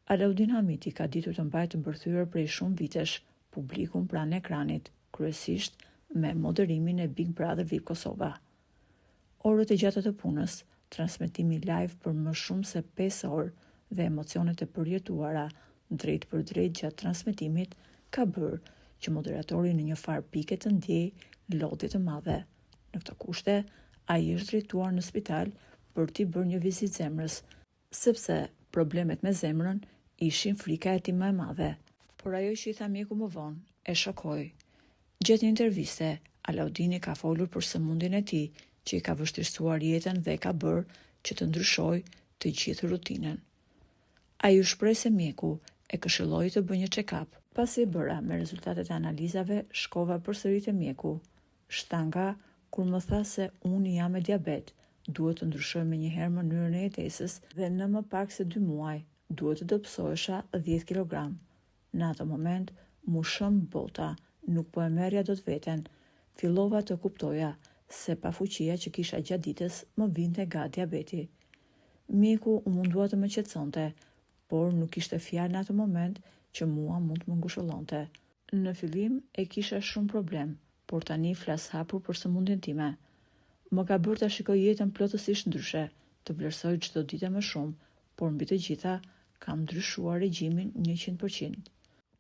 Alaudin Hamiti ka ditur të mbajë të mbërthyer prej shumë vitesh publikun pranë ekranit, kryesisht me moderimin e Big Brother VIP Kosova. Orët e gjata të punës, transmetimi live për më shumë se 5 orë dhe emocionet e përjetuara drejt për drejt gjatë transmetimit ka bërë që moderatori në një farë pike të ndjej lodhje të madhe. Në këto kushte, ai është drejtuar në spital për t'i bërë një vizitë zemrës, sepse problemet me zemrën ishin frika e tij më e madhe. Por ajo që i tha mjeku më vonë e shokoi. Gjatë një interviste, Alaudini ka folur për sëmundjen e tij, që i ka vështirësuar jetën dhe ka bërë që të ndryshojë të gjithë rutinën. Ai u shpreh se mjeku e këshilloi të bëjë një check-up. Pasi e bëra me rezultatet e analizave, shkova përsëri te mjeku. Shtanga kur më tha se unë jam me diabet, duhet të ndryshoj menjëherë mënyrën e jetesës dhe në më pak se 2 muaj duhet të dobësohesha 10 kg. Në atë moment, mu shëm bota, nuk po e merrja dot veten. Fillova të kuptoja se pa fuqia që kisha gjatë ditës më vinte nga diabeti. Mjeku u mundua të më qetësonte, por nuk ishte fjalë në atë moment që mua mund të më ngushëllonte. Në fillim e kisha shumë problem, por tani flas hapur për sëmundjen time. Më ka bërë ta shikoj jetën plotësisht ndryshe, të vlerësoj çdo ditë më shumë, por mbi të gjitha kam ndryshuar regjimin 100%.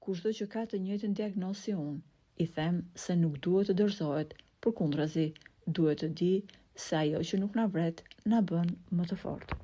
Kushdo që ka të njëjtën diagnozë si unë, i them se nuk duhet të dorëzohet, përkundrazi, duhet të di se ajo që nuk na vret na bën më të fortë.